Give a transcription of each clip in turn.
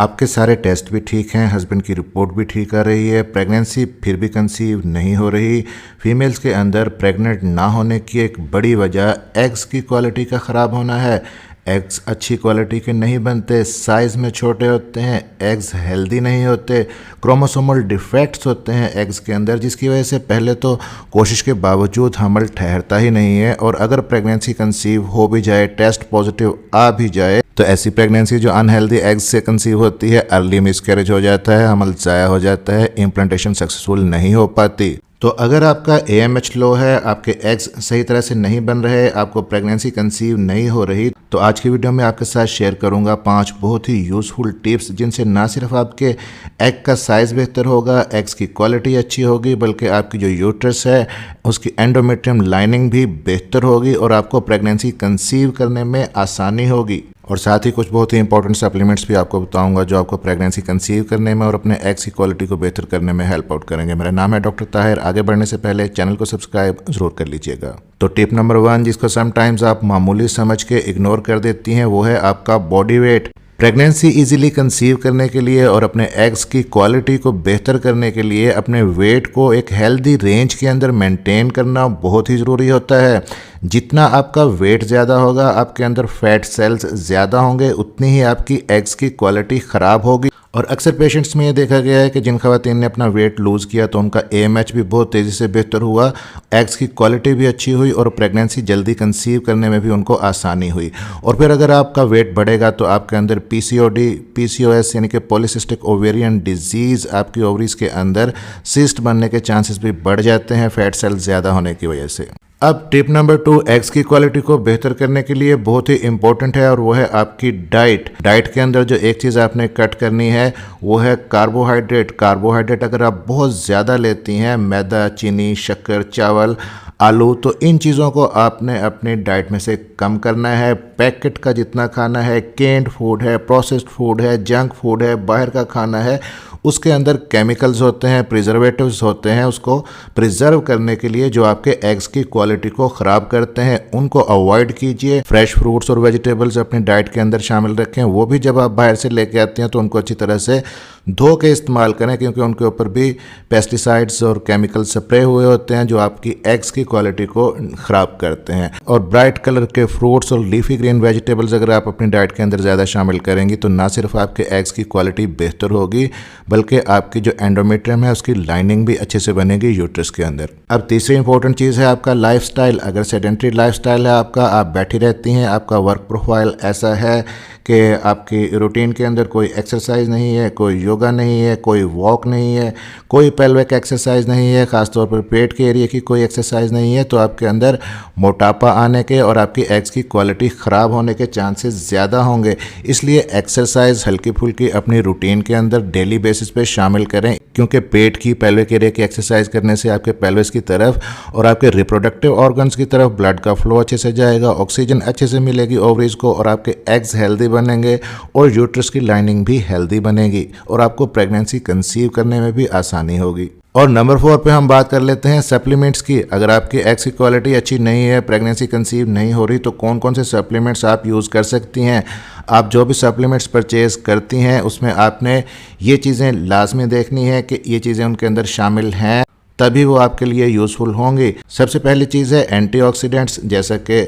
आपके सारे टेस्ट भी ठीक हैं, हस्बैंड की रिपोर्ट भी ठीक आ रही है, प्रेगनेंसी फिर भी कंसीव नहीं हो रही। फीमेल्स के अंदर प्रेग्नेंट ना होने की एक बड़ी वजह एग्स की क्वालिटी का ख़राब होना है। एग्स अच्छी क्वालिटी के नहीं बनते, साइज़ में छोटे होते हैं, एग्स हेल्दी नहीं होते, क्रोमोसोमल डिफेक्ट्स होते हैं एग्स के अंदर, जिसकी वजह से पहले तो कोशिश के बावजूद हमल ठहरता ही नहीं है। और अगर प्रेगनेंसी कंसीव हो भी जाए, टेस्ट पॉजिटिव आ भी जाए, तो ऐसी प्रेगनेंसी जो अनहेल्दी एग्स से कंसीव होती है, अर्ली मिसकैरेज हो जाता है, हमल ज़ाया हो जाता है, इम्प्लांटेशन सक्सेसफुल नहीं हो पाती। तो अगर आपका AMH लो है, आपके एग्स सही तरह से नहीं बन रहे, आपको प्रेगनेंसी कंसीव नहीं हो रही, तो आज की वीडियो में आपके साथ शेयर करूंगा 5 बहुत ही यूज़फुल टिप्स, जिनसे ना सिर्फ आपके एग का साइज़ बेहतर होगा, एग्स की क्वालिटी अच्छी होगी, बल्कि आपकी जो यूट्रस है उसकी एंडोमेट्रियम लाइनिंग भी बेहतर होगी और आपको प्रेगनेंसी कंसीव करने में आसानी होगी। और साथ ही कुछ बहुत ही इंपॉर्टेंट सप्लीमेंट्स भी आपको बताऊंगा जो आपको प्रेगनेंसी कंसीव करने में और अपने एग्स की क्वालिटी को बेहतर करने में हेल्प आउट करेंगे। मेरा नाम है डॉक्टर ताहिर। आगे बढ़ने से पहले चैनल को सब्सक्राइब जरूर कर लीजिएगा। तो टिप नंबर 1, जिसको समटाइम्स आप मामूली समझ के इग्नोर कर देती हैं, वो है आपका body weight. Pregnancy easily conceive करने के लिए और अपने एग्स की क्वालिटी को बेहतर करने के लिए अपने वेट को एक हेल्दी रेंज के अंदर मेंटेन करना बहुत ही ज़रूरी होता है। जितना आपका वेट ज़्यादा होगा, आपके अंदर फैट सेल्स ज़्यादा होंगे, उतनी ही आपकी एग्स की क्वालिटी ख़राब होगी। और अक्सर पेशेंट्स में ये देखा गया है कि जिन खवातीन ने अपना वेट लूज़ किया तो उनका AMH भी बहुत तेज़ी से बेहतर हुआ, एग्स की क्वालिटी भी अच्छी हुई और प्रेगनेंसी जल्दी कंसीव करने में भी उनको आसानी हुई। और फिर अगर आपका वेट बढ़ेगा तो आपके अंदर PCOD, PCOS यानी कि पॉलीसिस्टिक ओवेरियन डिजीज़, आपकी ओवरीज के अंदर सिस्ट बनने के चांसेस भी बढ़ जाते हैं फैट सेल्स ज़्यादा होने की वजह से। अब टिप नंबर 2, एग्स की क्वालिटी को बेहतर करने के लिए बहुत ही इंपॉर्टेंट है और वो है आपकी डाइट। डाइट के अंदर जो एक चीज़ आपने कट करनी है वो है कार्बोहाइड्रेट। कार्बोहाइड्रेट अगर आप बहुत ज़्यादा लेती हैं, मैदा, चीनी, शक्कर, चावल, आलू, तो इन चीज़ों को आपने अपनी डाइट में से कम करना है। पैकेट का जितना खाना है, केन्ड फूड है, प्रोसेस्ड फूड है, जंक फूड है, बाहर का खाना है, उसके अंदर केमिकल्स होते हैं, प्रिजर्वेटिव्स होते हैं, उसको प्रिजर्व करने के लिए जो आपके एग्स की क्वालिटी को ख़राब करते हैं, उनको अवॉइड कीजिए। फ्रेश फ्रूट्स और वेजिटेबल्स अपनी डाइट के अंदर शामिल रखें। वो भी जब आप बाहर से लेके आते हैं तो उनको अच्छी तरह से धो के इस्तेमाल करें, क्योंकि उनके ऊपर भी पेस्टिसाइड्स और केमिकल स्प्रे हुए होते हैं जो आपकी एग्स की क्वालिटी को ख़राब करते हैं। और ब्राइट कलर के फ्रूट्स और लीफी ग्रीन वेजिटेबल्स अगर आप अपनी डाइट के अंदर ज़्यादा शामिल करेंगी तो ना सिर्फ आपके एग्स की क्वालिटी बेहतर होगी, बल्कि आपकी जो एंडोमेट्रियम है उसकी लाइनिंग भी अच्छे से बनेगी यूट्रस के अंदर। अब तीसरी इंपॉर्टेंट चीज़ है आपका लाइफस्टाइल। अगर सेडेंटरी लाइफस्टाइल है आपका, आप बैठी रहती हैं, आपका वर्क प्रोफाइल ऐसा है कि आपकी रूटीन के अंदर कोई एक्सरसाइज नहीं है, कोई योगा नहीं है, कोई वॉक नहीं है, कोई पेल्विक एक्सरसाइज नहीं है, ख़ासतौर पर पेट के एरिया की कोई एक्सरसाइज नहीं है, तो आपके अंदर मोटापा आने के और आपकी एग्स की क्वालिटी ख़राब होने के चांसेस ज़्यादा होंगे। इसलिए एक्सरसाइज हल्की फुल्की अपनी रूटीन के अंदर डेली बेसिस पे शामिल करें, क्योंकि पेट की, पेल्विक एरिया की एक्सरसाइज करने से आपके पेल्विस की तरफ और आपके रिप्रोडक्टिव ऑर्गन्स की तरफ ब्लड का फ्लो अच्छे से जाएगा, ऑक्सीजन अच्छे से मिलेगी ओवरीज को, और आपके एग्स हेल्दी बनेंगे और यूट्रस की लाइनिंग भी हेल्दी बनेगी और आपको प्रेगनेंसी कंसीव करने में भी आसानी होगी। और नंबर 4 पे हम बात कर लेते हैं सप्लीमेंट्स की। अगर आपकी एग्स की क्वालिटी अच्छी नहीं है, प्रेगनेंसी कंसीव नहीं हो रही, तो कौन कौन से सप्लीमेंट्स आप यूज़ कर सकती हैं। आप जो भी सप्लीमेंट्स परचेज़ करती हैं उसमें आपने ये चीज़ें लाजमी देखनी है कि ये चीज़ें उनके अंदर शामिल हैं, तभी वो आपके लिए यूज़फुल होंगी। सबसे पहली चीज़ है एंटीऑक्सीडेंट्स, जैसा कि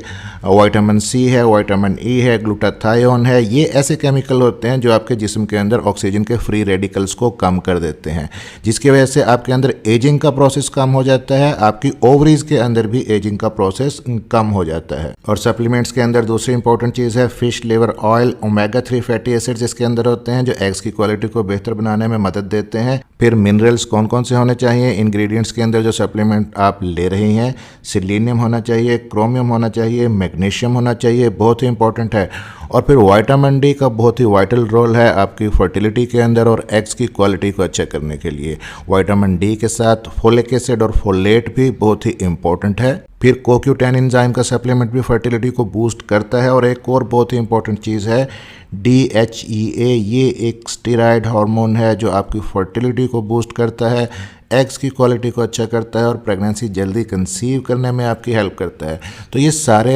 विटामिन C है, विटामिन E है, ग्लूटाथायोन है। ये ऐसे केमिकल होते हैं जो आपके जिस्म के अंदर ऑक्सीजन के फ्री रेडिकल्स को कम कर देते हैं, जिसकी वजह से आपके अंदर एजिंग का प्रोसेस कम हो जाता है, आपकी ओवरीज के अंदर भी एजिंग का प्रोसेस कम हो जाता है। और सप्लीमेंट्स के अंदर दूसरी इंपॉर्टेंट चीज़ है fish liver oil, omega 3 fatty acids इसके अंदर होते हैं जो एग्स की क्वालिटी को बेहतर बनाने में मदद देते हैं। फिर मिनरल्स कौन कौन से होने चाहिए इंग्रेडिएंट्स के अंदर जो सप्लीमेंट आप ले रही हैं, सेलेनियम होना चाहिए, क्रोमियम होना चाहिए, मैग्नीशियम होना चाहिए, बहुत ही इंपॉर्टेंट है। और फिर विटामिन D का बहुत ही वाइटल रोल है आपकी फर्टिलिटी के अंदर और एग्स की क्वालिटी को अच्छा करने के लिए। विटामिन D के साथ फोलिक एसिड और फोलेट भी बहुत ही इंपॉर्टेंट है। फिर CoQ10 एंजाइम का सप्लीमेंट भी फर्टिलिटी को बूस्ट करता है। और एक और बहुत ही इंपॉर्टेंट चीज़ है DHEA, ये एक स्टेरॉयड हार्मोन है जो आपकी फर्टिलिटी को बूस्ट करता है, एग्स की क्वालिटी को अच्छा करता है और प्रेगनेंसी जल्दी कंसीव करने में आपकी हेल्प करता है। तो ये सारे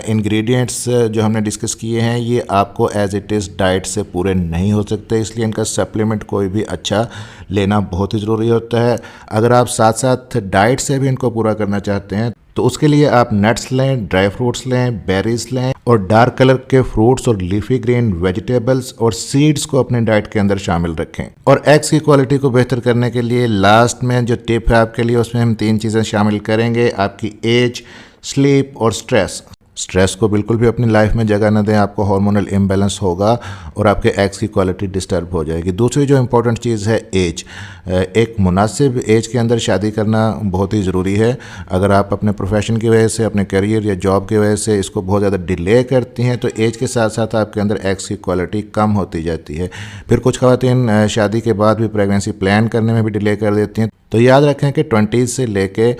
इंग्रेडिएंट्स जो हमने डिस्कस किए हैं ये आपको एज इट इज़ डाइट से पूरे नहीं हो सकते, इसलिए इनका सप्लीमेंट कोई भी अच्छा लेना बहुत ही ज़रूरी होता है। अगर आप साथ साथ डाइट से भी इनको पूरा करना चाहते हैं तो उसके लिए आप नट्स लें, ड्राई फ्रूट्स लें, बेरीज लें और डार्क कलर के फ्रूट्स और लीफी ग्रीन वेजिटेबल्स और सीड्स को अपने डाइट के अंदर शामिल रखें। और एग्स की क्वालिटी को बेहतर करने के लिए लास्ट में जो टिप है आपके लिए, उसमें हम 3 चीज़ें शामिल करेंगे, आपकी एज, स्लीप और स्ट्रेस। स्ट्रेस को बिल्कुल भी अपनी लाइफ में जगह न दें, आपको हार्मोनल इम्बैलेंस होगा और आपके एग्स की क्वालिटी डिस्टर्ब हो जाएगी। दूसरी जो इम्पोर्टेंट चीज़ है एज, एक मुनासिब एज के अंदर शादी करना बहुत ही ज़रूरी है। अगर आप अपने प्रोफेशन की वजह से, अपने करियर या जॉब की वजह से इसको बहुत ज़्यादा डिले करती हैं तो एज के साथ साथ आपके अंदर एग्स की क्वालिटी कम होती जाती है। फिर कुछ ख़वातीन शादी के बाद भी प्रेगनेंसी प्लान करने में भी डिले कर देती हैं। तो याद रखें कि 20 से लेके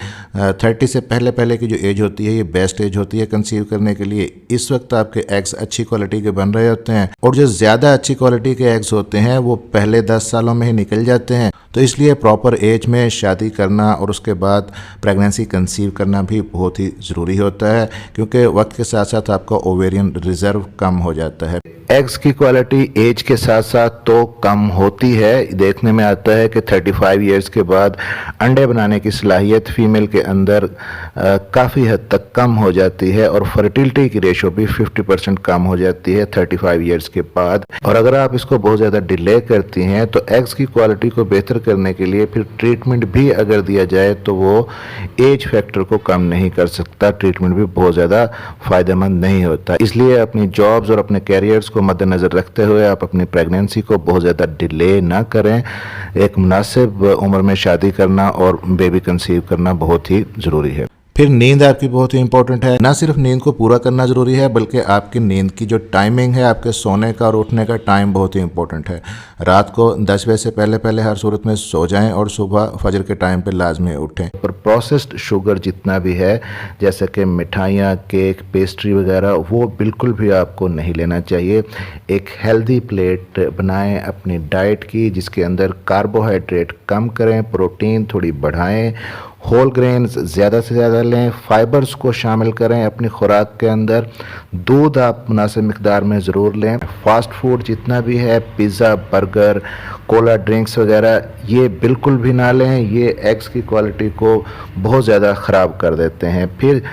30 से पहले की जो एज होती है ये बेस्ट एज होती है कंसीव करने के लिए। इस वक्त आपके एग्स अच्छी क्वालिटी के बन रहे होते हैं और जो ज़्यादा अच्छी क्वालिटी के एग्स होते हैं वो पहले 10 सालों में ही निकल जाते हैं। तो इसलिए प्रॉपर एज में शादी करना और उसके बाद प्रेगनेंसी कंसीव करना भी बहुत ही ज़रूरी होता है, क्योंकि वक्त के साथ साथ आपका ओवेरियन रिजर्व कम हो जाता है। एग्स की क्वालिटी एज के साथ साथ तो कम होती है। देखने में आता है कि 35 इयर्स के बाद अंडे बनाने की सलाहियत फीमेल के अंदर काफ़ी हद तक कम हो जाती है और फर्टिलिटी की रेशो भी 50% कम हो जाती है 35 इयर्स के बाद। और अगर आप इसको बहुत ज़्यादा डिले करती हैं तो एग्स की क्वालिटी को बेहतर करने के लिए फिर ट्रीटमेंट भी अगर दिया जाए तो वो एज फैक्टर को कम नहीं कर सकता, ट्रीटमेंट भी बहुत ज़्यादा फ़ायदेमंद नहीं होता। इसलिए अपनी जॉब्स और अपने कैरियर्स को मद्देनज़र रखते हुए आप अपनी प्रेगनेंसी को बहुत ज़्यादा डिले ना करें। एक मुनासिब उम्र में शादी करना और बेबी कंसीव करना बहुत ही ज़रूरी है। फिर नींद आपकी बहुत ही इंपॉर्टेंट है। ना सिर्फ नींद को पूरा करना ज़रूरी है बल्कि आपकी नींद की जो टाइमिंग है, आपके सोने का और उठने का टाइम बहुत ही इंपॉर्टेंट है। रात को 10 बजे से पहले हर सूरत में सो जाएं और सुबह फजर के टाइम पे लाजमी उठें। पर प्रोसेस्ड शुगर जितना भी है, जैसे कि मिठाइयाँ, केक, पेस्ट्री वगैरह, वो बिल्कुल भी आपको नहीं लेना चाहिए। एक हेल्दी प्लेट बनाएं अपनी डाइट की, जिसके अंदर कार्बोहाइड्रेट कम करें, प्रोटीन थोड़ी बढ़ाएं, होल ग्रेन्स ज़्यादा से ज़्यादा लें, फाइबर्स को शामिल करें अपनी खुराक के अंदर, दूध आप मुनासिब मिकदार में ज़रूर लें। फास्ट फूड जितना भी है, पिज़्ज़ा, बर्गर, कोला ड्रिंक्स वगैरह, ये बिल्कुल भी ना लें, ये एग्स की क्वालिटी को बहुत ज़्यादा ख़राब कर देते हैं। फिर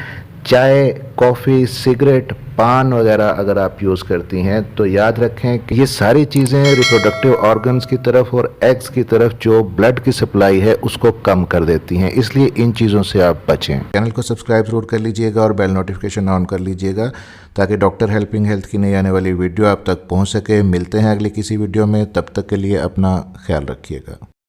चाय, कॉफ़ी, सिगरेट, पान वगैरह अगर आप यूज़ करती हैं तो याद रखें कि ये सारी चीज़ें रिप्रोडक्टिव ऑर्गन्स की तरफ और एग्स की तरफ जो ब्लड की सप्लाई है उसको कम कर देती हैं, इसलिए इन चीज़ों से आप बचें। चैनल को सब्सक्राइब जरूर कर लीजिएगा और बेल नोटिफिकेशन ऑन कर लीजिएगा ताकि डॉक्टर हेल्पिंग हेल्थ की नई आने वाली वीडियो आप तक पहुँच सके। मिलते हैं अगली किसी वीडियो में, तब तक के लिए अपना ख्याल रखिएगा।